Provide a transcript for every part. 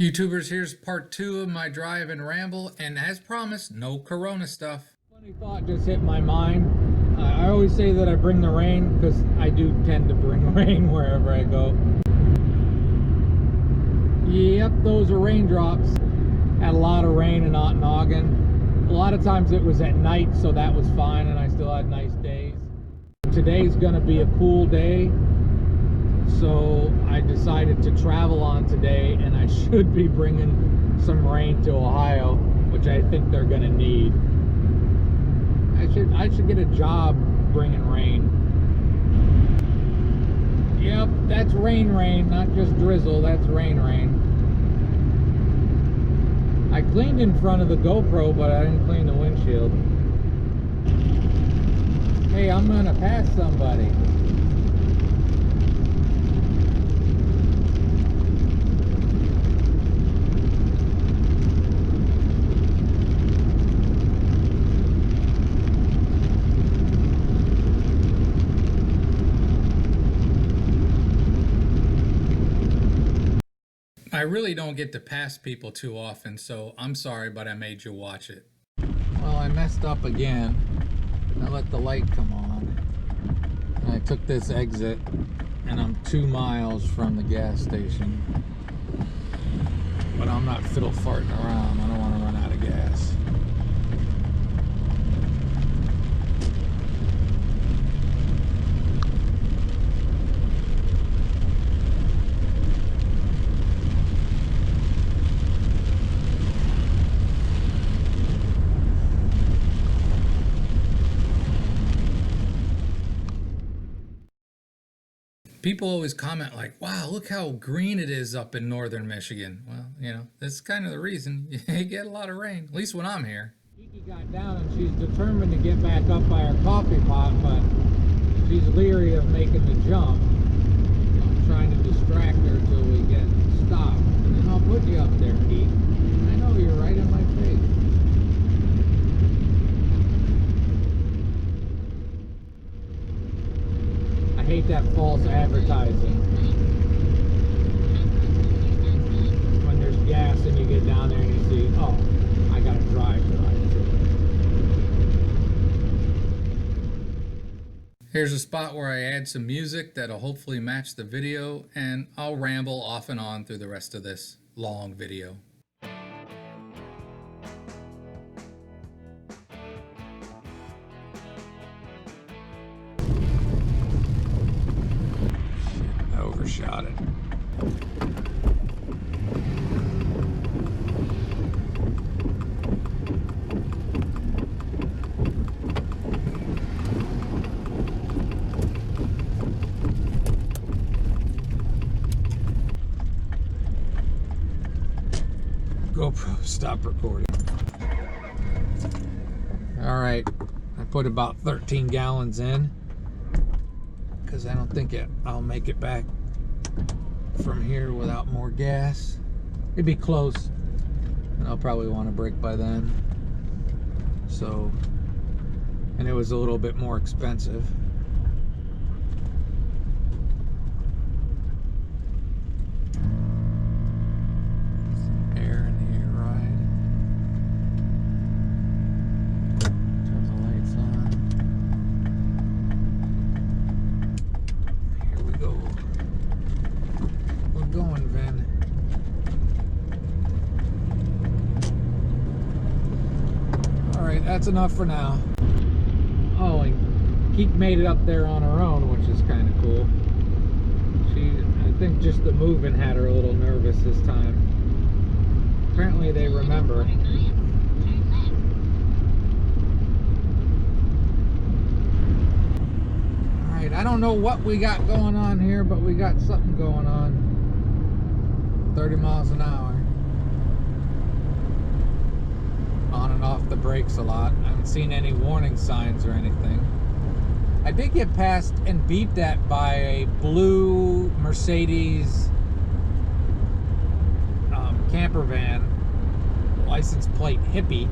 YouTubers, here's part 2 of my drive and ramble, and as promised, no corona stuff. Funny thought just hit my mind. I always say that I bring the rain because I do tend to bring rain wherever I go. Yep, those are raindrops. Had a lot of rain in Okanagan. A lot of times it was at night, so that was fine, and I still had nice days. Today's gonna be a cool day, so I decided to travel on today, and I should be bringing some rain to Ohio, which I think they're gonna need. I should get a job bringing rain. Yep, that's rain, not just drizzle, that's rain. I cleaned in front of the GoPro, but I didn't clean the windshield. Hey, I'm gonna pass somebody. I really don't get to pass people too often, so I'm sorry, but I made you watch it. Well, I messed up again. I let the light come on. And I took this exit, and I'm 2 miles from the gas station. But I'm not fiddle farting around. I don't want to run out of gas. People always comment like, wow, look how green it is up in northern Michigan. Well, you know, that's kind of the reason you get a lot of rain, at least when I'm here. Kiki got down and she's determined to get back up by her coffee pot, but she's leery of making the jump. I'm trying to distract her till we get stopped. And then I'll put you up there, Pete. I know you're right in my face. I hate that false advertising. When there's gas and you get down there and you see, oh, I gotta drive to Here's a spot where I add some music that'll hopefully match the video, and I'll ramble off and on through the rest of this long video. I overshot it. GoPro, stop recording. All right, I put about 13 gallons in because I don't think I'll make it back from here without more gas. It'd be close, and I'll probably want to brake by then. So, and it was a little bit more expensive. Some air in the air ride. Turn the lights on. Here we go. We're going, Vin. Alright, that's enough for now. Oh, and Keek made it up there on her own, which is kind of cool. I think just the moving had her a little nervous this time. Apparently they remember. Alright, I don't know what we got going on here, but we got something going on. 30 miles an hour. On and off the brakes a lot. I haven't seen any warning signs or anything. I did get passed and beeped at by a blue Mercedes camper van, license plate hippie.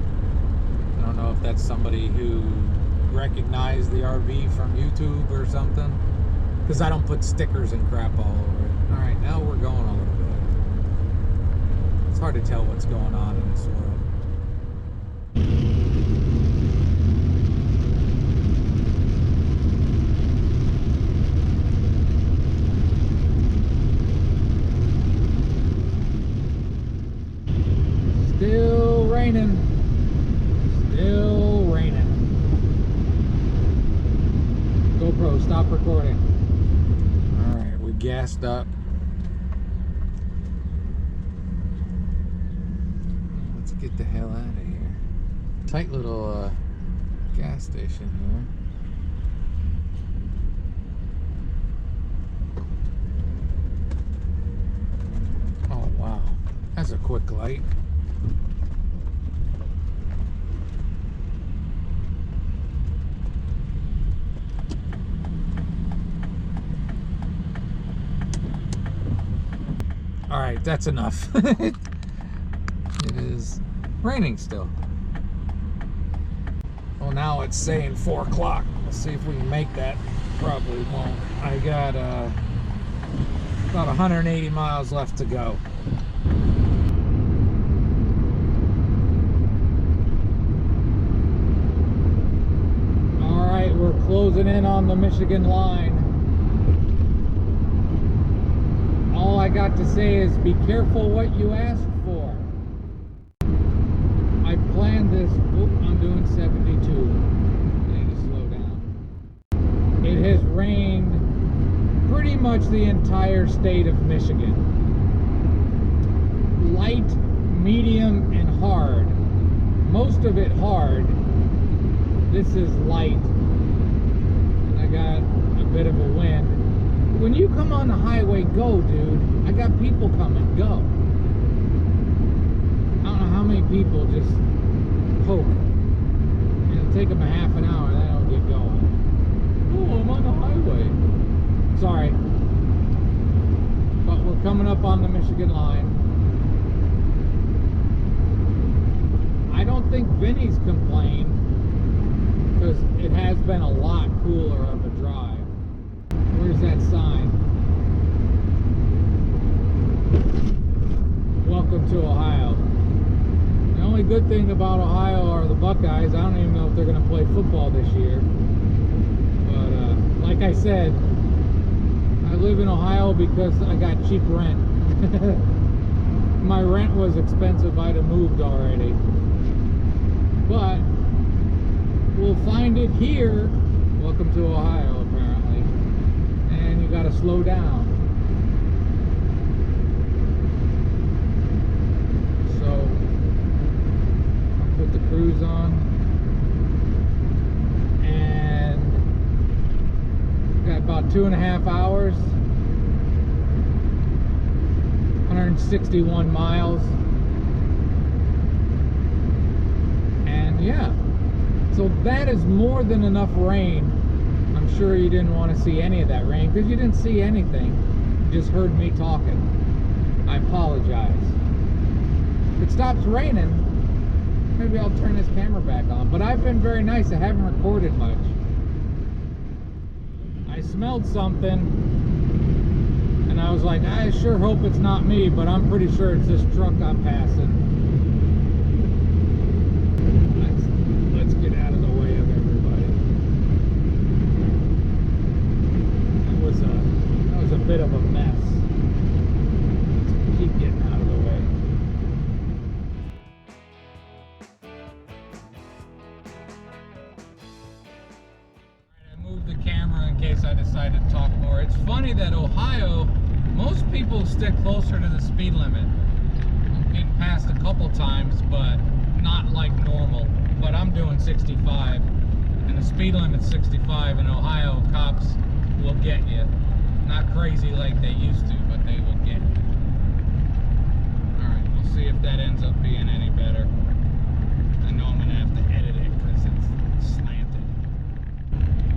I don't know if that's somebody who recognized the RV from YouTube or something, because I don't put stickers and crap all over it. All right, now we're going a little bit. It's hard to tell what's going on in this world. Still raining. Still raining. GoPro, stop recording. Alright, we gassed up. Let's get the hell out of here. Tight little gas station here. Oh wow, that's a quick light. Alright, that's enough. It is raining still. Well, now it's saying 4 o'clock. Let's see if we can make that. Probably won't. I got about 180 miles left to go. Alright, we're closing in on the Michigan line. All I got to say is be careful what you ask for. I planned this. Oop, I'm doing 72. I need to slow down. It has rained pretty much the entire state of Michigan. Light, medium, and hard. Most of it hard. This is light. And I got a bit of a wind. When you come on the highway, go, dude. I got people coming, go. I don't know how many people just poke. It'll take them a half an hour, they don't get going. Oh, I'm on the highway. Sorry. But we're coming up on the Michigan line. I don't think Vinny's complained, because it has been a lot cooler of a drive. Where's that sign? Welcome to Ohio. The only good thing about Ohio are the Buckeyes. I don't even know if they're going to play football this year. But like I said, I live in Ohio because I got cheap rent. My rent was expensive. I'd have moved already. But we'll find it here. Welcome to Ohio, apparently. And you gotta slow down. So I'll put the cruise on, and got about 2.5 hours, 161 miles, and yeah, so that is more than enough rain. I'm sure you didn't want to see any of that rain because you didn't see anything. You just heard me talking. I apologize. If it stops raining, maybe I'll turn this camera back on. But I've been very nice. I haven't recorded much. I smelled something and I was like, I sure hope it's not me, but I'm pretty sure it's this truck I'm passing. Let's get out of the way of everybody. That was a bit of a mess. Let's keep getting out of the way. I moved the camera in case I decided to talk more. It's funny that Ohio, most people stick closer to the speed limit. I'm getting passed a couple times, but not like normal. But I'm doing 65, and the speed limit's 65. In Ohio, cops will get you. Not crazy like they used to, but they will get you. Alright, we'll see if that ends up being any better. I know I'm going to have to edit it because it's slanted.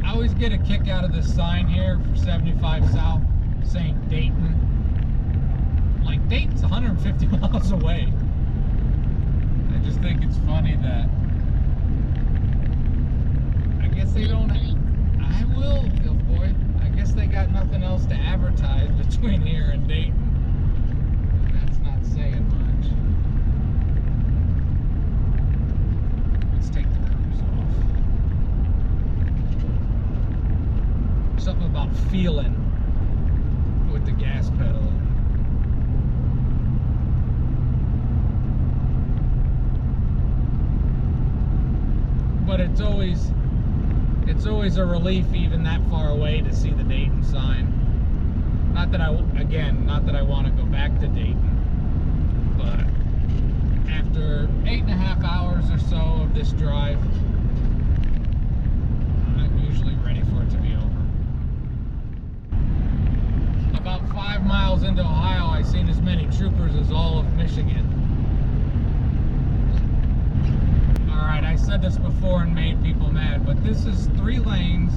I always get a kick out of this sign here for 75 South saying Dayton. Like, Dayton's 150 miles away. I just think it's funny that I guess they don't. I will, Gilf boy. I guess they got nothing else to advertise between here and Dayton. That's not saying much. feeling with the gas pedal. But it's always a relief, even that far away, to see the Dayton sign. Not that I want to go back to Dayton, but after 8.5 hours or so of this drive, I'm usually ready for it to be over. About 5 miles into Ohio, I've seen as many troopers as all of Michigan. Alright, I said this before and made people mad, but this is 3 lanes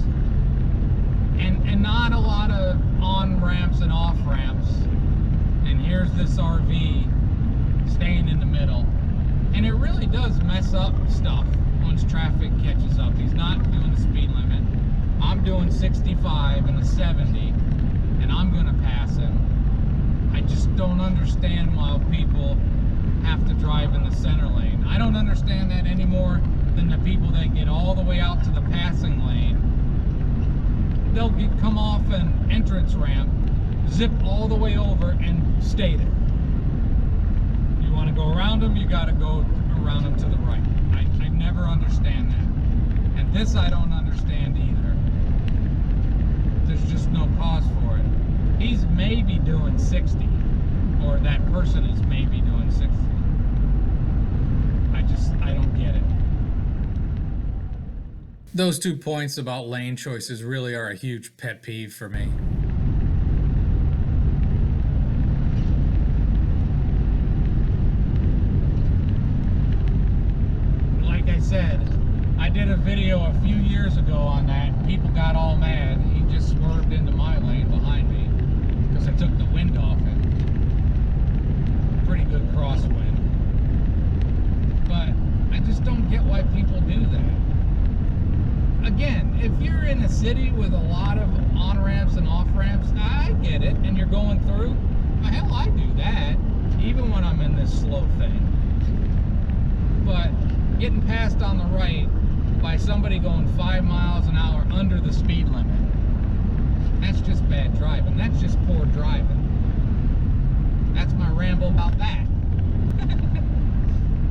and not a lot of on-ramps and off-ramps. And here's this RV staying in the middle. And it really does mess up stuff once traffic catches up. He's not doing the speed limit. I'm doing 65 and a 70, and I'm gonna pass him. I just don't understand why people have to drive in the center lane. I don't understand that any more than the people that get all the way out to the passing lane. They'll come off an entrance ramp, zip all the way over, and stay there. You want to go around them, you got to go around them to the right. I never understand that. And this I don't understand either. There's just no cause for it. He's maybe doing 60, or that person is maybe doing 60. I don't get it. Those 2 points about lane choices really are a huge pet peeve for me. Like I said, I did a video a few years ago on that. People got all mad. He just swerved into my lane behind me because I took the wind off it. Pretty good crosswind. But I just don't get why people do that. Again, if you're in a city with a lot of on-ramps and off-ramps, I get it, and you're going through, well, hell, I do that, even when I'm in this slow thing. But getting passed on the right by somebody going 5 miles an hour under the speed limit, that's just bad driving. That's just poor driving. That's my ramble about that.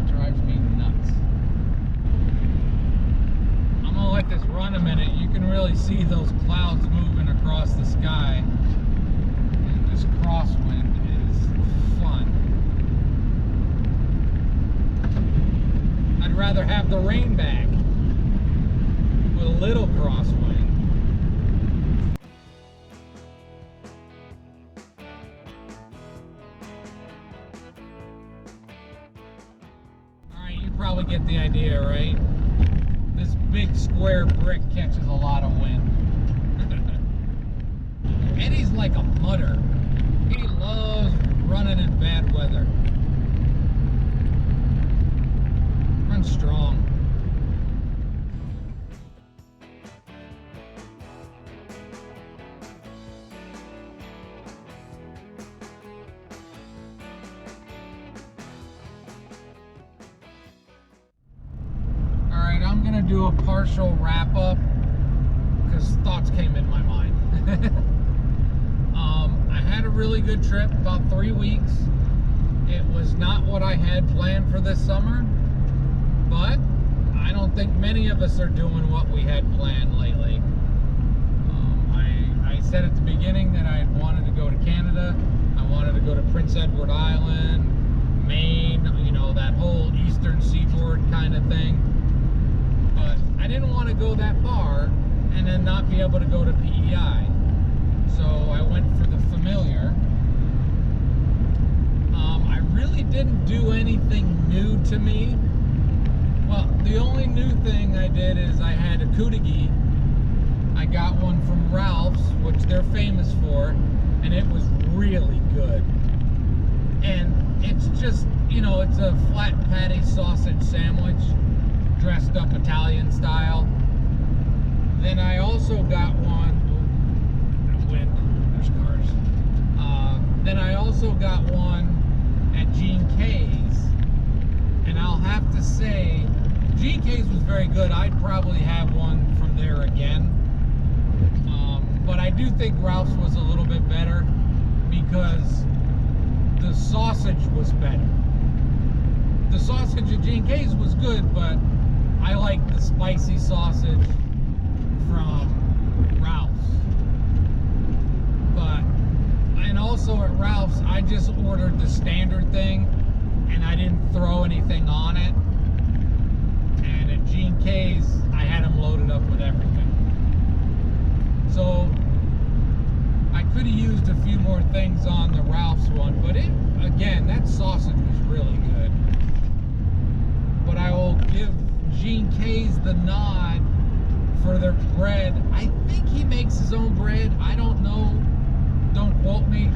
Drives me nuts. I'm gonna let this run a minute. You can really see those clouds moving across the sky. And this crosswind is fun. I'd rather have the rain back with a little crosswind. Alright, you probably get the idea, right? This big square brick catches a lot of wind. Eddie's like a mudder. He loves running in bad weather. Run strong. I'm gonna do a partial wrap up because thoughts came in my mind. I had a really good trip, about 3 weeks. It was not what I had planned for this summer, but I don't think many of us are doing what we had planned lately. I said at the beginning that I wanted to go to Canada. I wanted to go to Prince Edward Island, Maine, you know, that whole eastern seaboard kind of thing. But I didn't want to go that far and then not be able to go to PEI. So I went for the familiar. I really didn't do anything new to me. Well, the only new thing I did is I had a Kudigi. I got one from Ralph's, which they're famous for, and it was really good. And it's just, you know, it's a flat patty sausage sandwich, dressed up Italian style. Then I also got one, wind, there's cars. Then I also got one at Gene K's, and I'll have to say, Gene K's was very good. I'd probably have one from there again. But I do think Ralph's was a little bit better because the sausage was better. The sausage at G&K's was good, but I like the spicy sausage from Ralph's. And also at Ralph's, I just ordered the standard thing and I didn't throw anything on it. And at G&K's, I had them loaded up with everything. So I could have used a few more things on the Ralph's one, but again, that sausage was really good. But I will give G&K's the nod for their bread. I think he makes his own bread. I don't know. Don't quote me.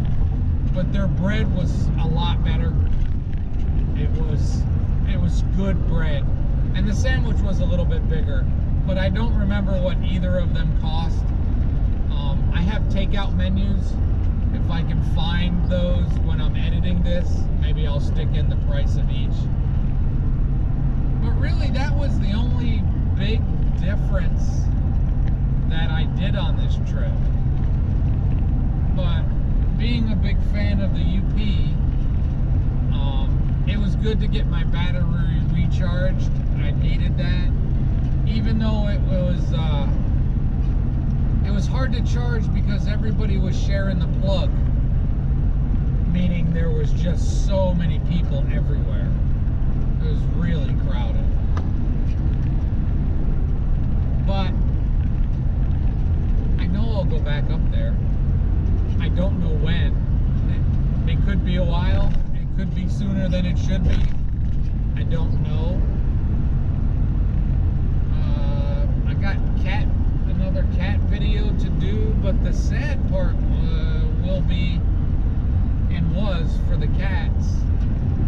But their bread was a lot better. It was good bread. And the sandwich was a little bit bigger. But I don't remember what either of them cost. I have takeout menus. If I can find those when I'm editing this, maybe I'll stick in the price of each. But really, that was the only big difference that I did on this trip. But being a big fan of the UP, it was good to get my battery recharged. I needed that. Even though it was hard to charge because everybody was sharing the plug, meaning there was just so many people everywhere. It was really crowded. But I know I'll go back up there. I don't know when. It could be a while. It could be sooner than it should be. I don't know. I got another cat video to do, but the sad part will be, and was for the cats,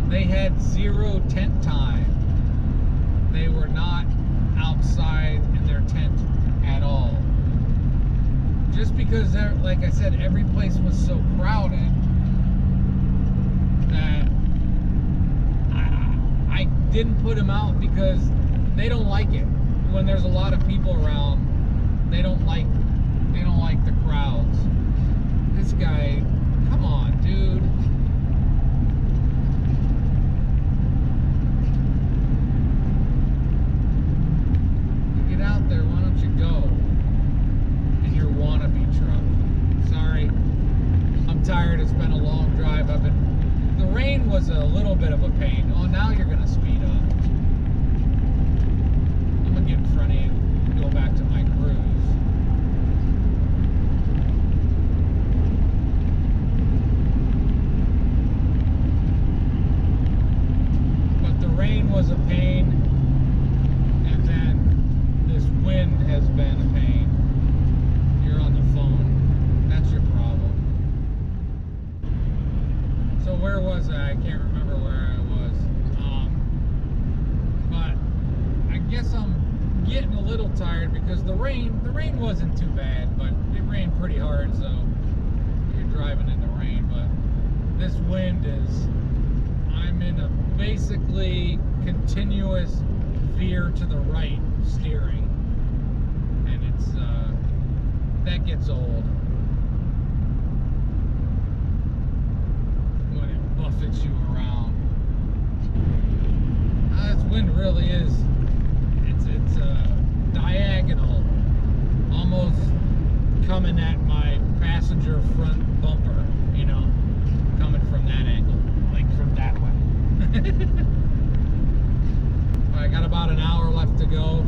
they had 0 tent time. They were not outside in their tent at all. Just because, like I said, every place was so crowded that I didn't put them out because they don't like it. When there's a lot of people around, they don't like the crowds. This guy, come on, dude. Get out there, why don't you go? In your wannabe truck. Sorry, I'm tired. It's been a long drive. The rain was a little bit of a pain. Oh, now you're gonna speed up. I'm gonna get in front of you and go back to my cruise. But the rain was a pain, and then this wind has been a pain. You're on the phone. That's your problem. So where was I? I can't remember where I was. But I guess I'm getting a little tired because the rain wasn't too bad, but it rained pretty hard, so you're driving in the rain. But this wind I'm in a basically continuous veer to the right steering, and that gets old when it buffets you around. This wind really is, it's diagonal, almost coming at my passenger front bumper, coming from that angle, like from that way. I got about an hour left to go.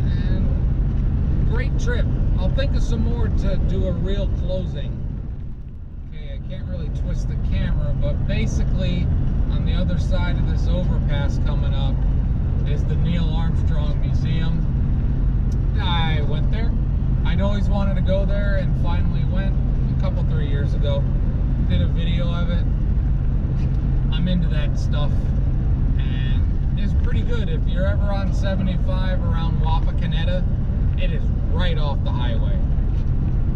And great trip. I'll think of some more to do a real closing. Okay, I can't really twist the camera, but basically on the other side of this overpass coming up is the Neil Armstrong Museum. I went there. I'd always wanted to go there and finally went a couple, 3 years ago. Did a video of it. I'm into that stuff, and it's pretty good. If you're ever on 75 around Wapakoneta, it is right off the highway.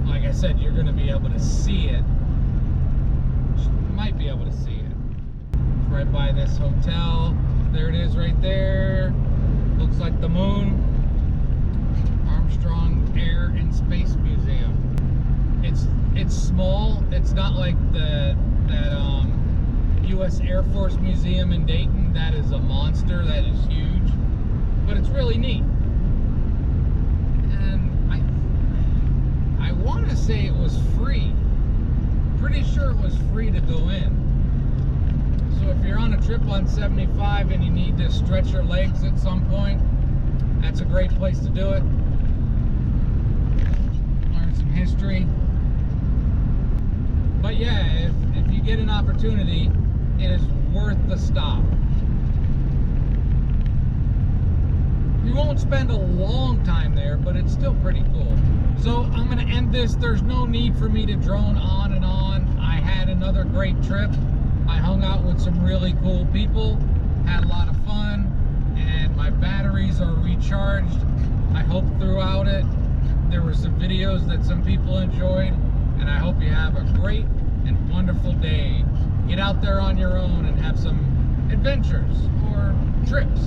Like I said, you're going to be able to see it. You might be able to see it. It's right by this hotel. There it is right there. Looks like the moon. Armstrong Air and Space Museum. It's small. It's not like that U.S. Air Force Museum in Dayton. That is a monster. That is huge, but it's really neat. And I want to say it was free. Pretty sure it was free to go in. So if you're on a trip on 75 and you need to stretch your legs at some point, that's a great place to do it. Learn some history. But yeah, if you get an opportunity, it is worth the stop. You won't spend a long time there, but it's still pretty cool. So I'm going to end this. There's no need for me to drone on and on. I had another great trip. I hung out with some really cool people, had a lot of fun, and my batteries are recharged. I hope throughout it there were some videos that some people enjoyed, and I hope you have a great and wonderful day. Get out there on your own and have some adventures or trips.